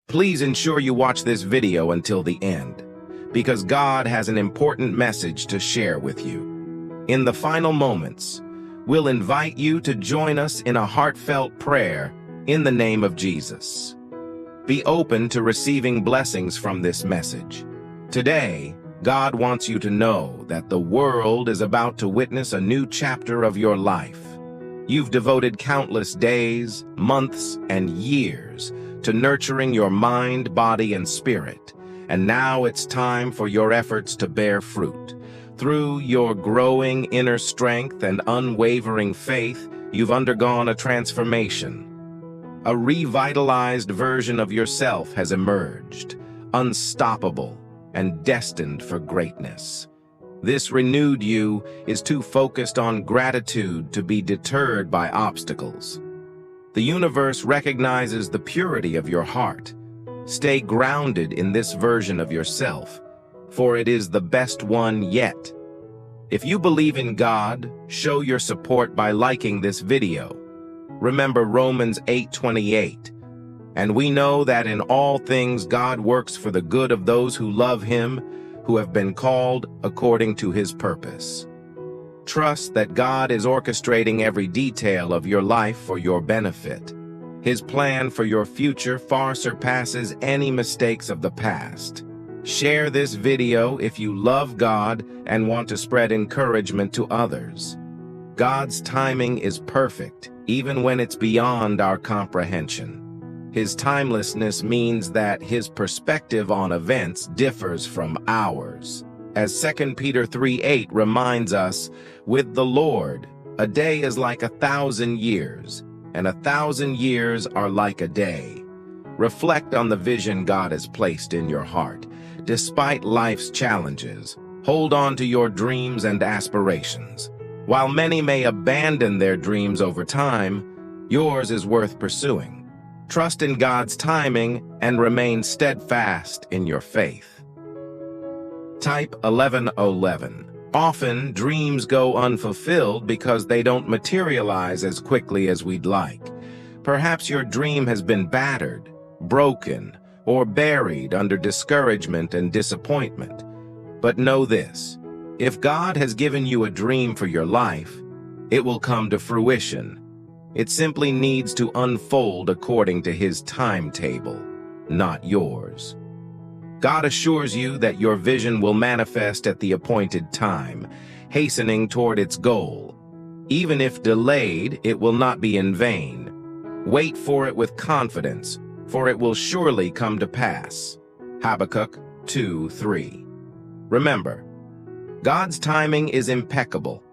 Please ensure you watch this video until the end, because God has an important message to share with you. In the final moments, we'll invite you to join us in a heartfelt prayer in the name of Jesus. Be open to receiving blessings from this message. Today, God wants you to know that the world is about to witness a new chapter of your life. You've devoted countless days, months, and years to nurturing your mind, body, and spirit, and now it's time for your efforts to bear fruit. Through your growing inner strength and unwavering faith, you've undergone a transformation. A revitalized version of yourself has emerged, unstoppable and destined for greatness. This renewed you is too focused on gratitude to be deterred by obstacles. The universe recognizes the purity of your heart. Stay grounded in this version of yourself, for it is the best one yet. If you believe in God, show your support by liking this video. Remember Romans 8:28. And we know that in all things God works for the good of those who love him, who have been called according to his purpose. Trust that God is orchestrating every detail of your life for your benefit. His plan for your future far surpasses any mistakes of the past. Share this video if you love God and want to spread encouragement to others. God's timing is perfect, even when it's beyond our comprehension. His timelessness means that his perspective on events differs from ours. As 2 Peter 3:8 reminds us, with the Lord, a day is like 1,000 years, and 1,000 years are like a day. Reflect on the vision God has placed in your heart. Despite life's challenges, hold on to your dreams and aspirations. While many may abandon their dreams over time, yours is worth pursuing. Trust in God's timing and remain steadfast in your faith. Type 1111. Often, dreams go unfulfilled because they don't materialize as quickly as we'd like. Perhaps your dream has been battered, broken, or buried under discouragement and disappointment. But know this, if God has given you a dream for your life, it will come to fruition. It simply needs to unfold according to his timetable, not yours. God assures you that your vision will manifest at the appointed time, hastening toward its goal. Even if delayed, it will not be in vain. Wait for it with confidence, for it will surely come to pass. Habakkuk 2:3. Remember, God's timing is impeccable.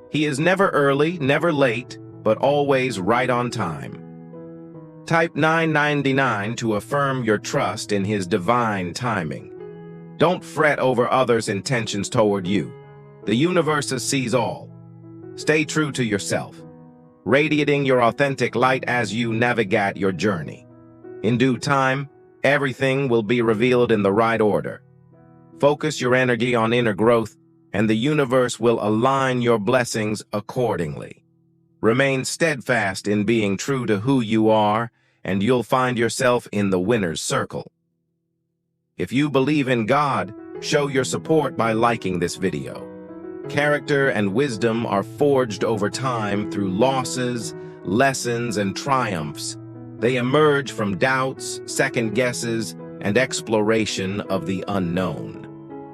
He is never early, never late, but always right on time. Type 999 to affirm your trust in his divine timing. Don't fret over others' intentions toward you. The universe sees all. Stay true to yourself, radiating your authentic light as you navigate your journey. In due time, everything will be revealed in the right order. Focus your energy on inner growth, and the universe will align your blessings accordingly. Remain steadfast in being true to who you are, and you'll find yourself in the winner's circle. If you believe in God, show your support by liking this video. Character and wisdom are forged over time through losses, lessons, and triumphs. They emerge from doubts, second guesses, and exploration of the unknown.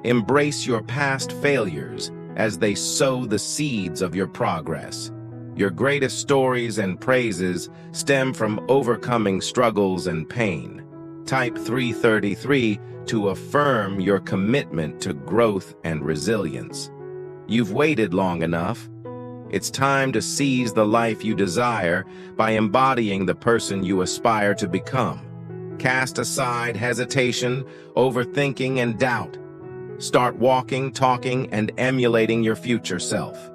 Embrace your past failures as they sow the seeds of your progress. Your greatest stories and praises stem from overcoming struggles and pain. Type 333 to affirm your commitment to growth and resilience. You've waited long enough. It's time to seize the life you desire by embodying the person you aspire to become. Cast aside hesitation, overthinking, and doubt. Start walking, talking, and emulating your future self.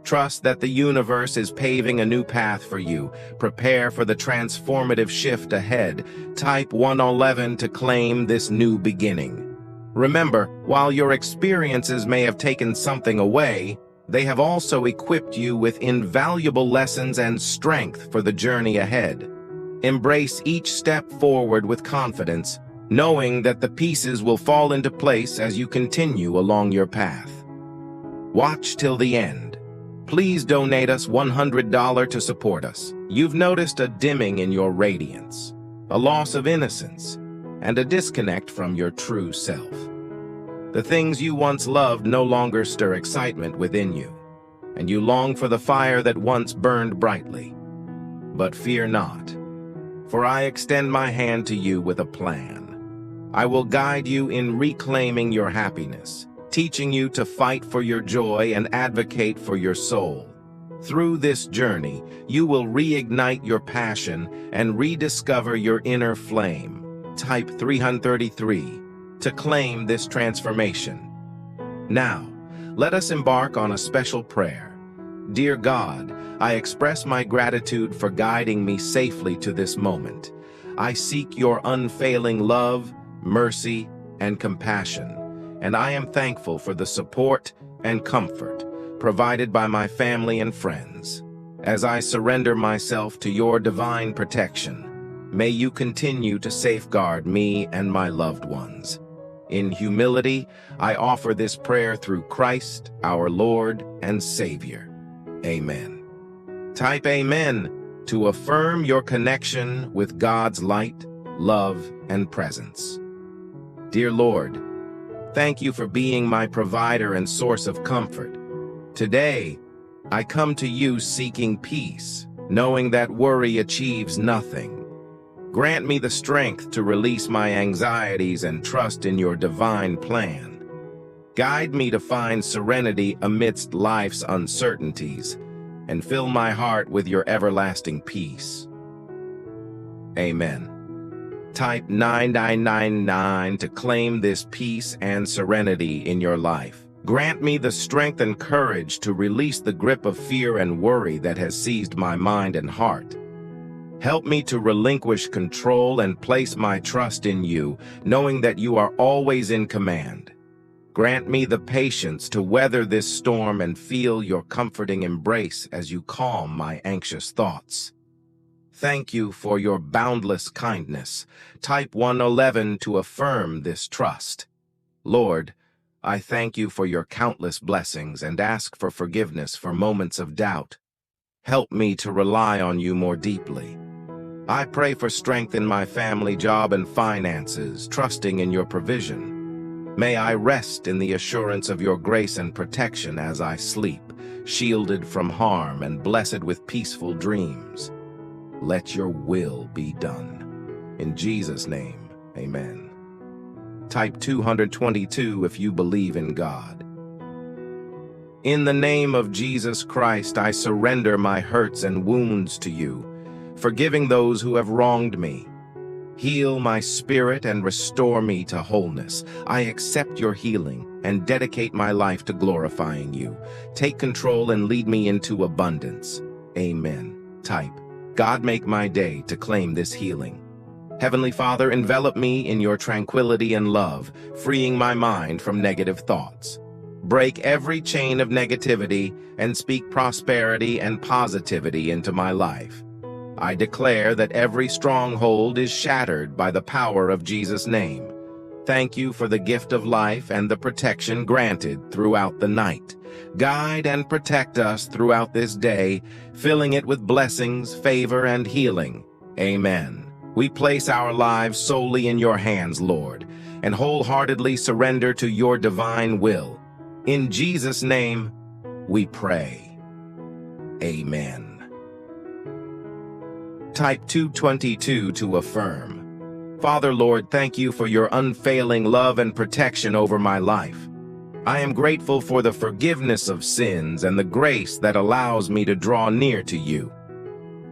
Trust that the universe is paving a new path for you. Prepare for the transformative shift ahead. Type 111 to claim this new beginning. Remember, while your experiences may have taken something away, they have also equipped you with invaluable lessons and strength for the journey ahead. Embrace each step forward with confidence, knowing that the pieces will fall into place as you continue along your path. Watch till the end. Please donate us $100 to support us. You've noticed a dimming in your radiance, a loss of innocence, and a disconnect from your true self. The things you once loved no longer stir excitement within you, and you long for the fire that once burned brightly. But fear not, for I extend my hand to you with a plan. I will guide you in reclaiming your happiness, teaching you to fight for your joy and advocate for your soul. Through this journey, you will reignite your passion and rediscover your inner flame. Type 333 to claim this transformation. Now, let us embark on a special prayer. Dear God, I express my gratitude for guiding me safely to this moment. I seek your unfailing love, mercy, and compassion, and I am thankful for the support and comfort provided by my family and friends. As I surrender myself to your divine protection, may you continue to safeguard me and my loved ones. In humility, I offer this prayer through Christ, our Lord and Savior. Amen. Type Amen to affirm your connection with God's light, love, and presence. Dear Lord, thank you for being my provider and source of comfort. Today, I come to you seeking peace, knowing that worry achieves nothing. Grant me the strength to release my anxieties and trust in your divine plan. Guide me to find serenity amidst life's uncertainties, and fill my heart with your everlasting peace. Amen. Type 9999 to claim this peace and serenity in your life. Grant me the strength and courage to release the grip of fear and worry that has seized my mind and heart. Help me to relinquish control and place my trust in you, knowing that you are always in command. Grant me the patience to weather this storm and feel your comforting embrace as you calm my anxious thoughts. Thank you for your boundless kindness. Type 111 to affirm this trust. Lord, I thank you for your countless blessings and ask for forgiveness for moments of doubt. Help me to rely on you more deeply. I pray for strength in my family, job, and finances, trusting in your provision. May I rest in the assurance of your grace and protection as I sleep, shielded from harm and blessed with peaceful dreams. Let your will be done. In Jesus' name, amen. Type 222 if you believe in God. In the name of Jesus Christ, I surrender my hurts and wounds to you, forgiving those who have wronged me. Heal my spirit and restore me to wholeness. I accept your healing and dedicate my life to glorifying you. Take control and lead me into abundance. Amen. Type, God, make my day to claim this healing. Heavenly Father, envelop me in your tranquility and love, freeing my mind from negative thoughts. Break every chain of negativity and speak prosperity and positivity into my life. I declare that every stronghold is shattered by the power of Jesus' name. Thank you for the gift of life and the protection granted throughout the night. Guide and protect us throughout this day, filling it with blessings, favor, and healing. Amen. We place our lives solely in your hands, Lord, and wholeheartedly surrender to your divine will. In Jesus' name, we pray. Amen. Type 222 to affirm. Father, Lord, thank you for your unfailing love and protection over my life. I am grateful for the forgiveness of sins and the grace that allows me to draw near to you.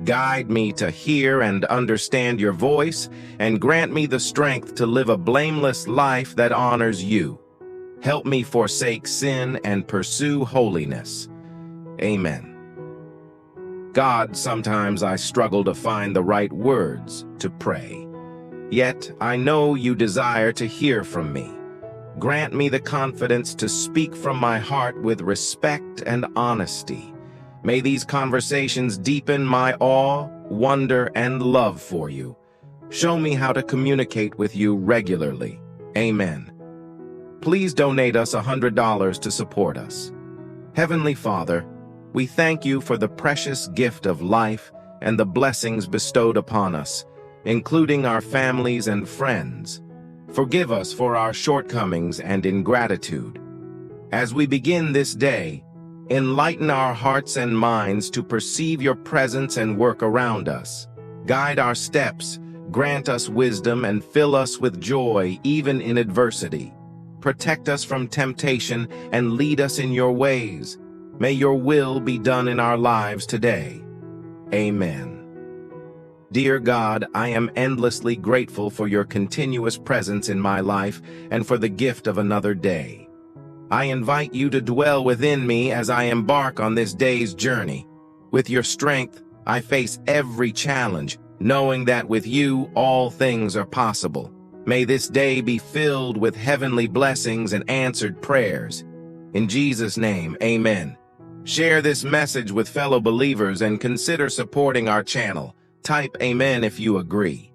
Guide me to hear and understand your voice, and grant me the strength to live a blameless life that honors you. Help me forsake sin and pursue holiness. Amen. God, sometimes I struggle to find the right words to pray. Yet I know you desire to hear from me. Grant me the confidence to speak from my heart with respect and honesty. May these conversations deepen my awe wonder, and love for you. Show me how to communicate with you regularly. Amen. Please donate us $100 to support us. Heavenly Father, we thank you for the precious gift of life and the blessings bestowed upon us, including our families and friends. Forgive us for our shortcomings and ingratitude. As we begin this day, enlighten our hearts and minds to perceive your presence and work around us. Guide our steps, grant us wisdom, and fill us with joy even in adversity. Protect us from temptation and lead us in your ways. May your will be done in our lives today. Amen. Dear God, I am endlessly grateful for your continuous presence in my life and for the gift of another day. I invite you to dwell within me as I embark on this day's journey. With your strength, I face every challenge, knowing that with you all things are possible. May this day be filled with heavenly blessings and answered prayers. In Jesus' name, amen. Share this message with fellow believers and consider supporting our channel. Type amen if you agree.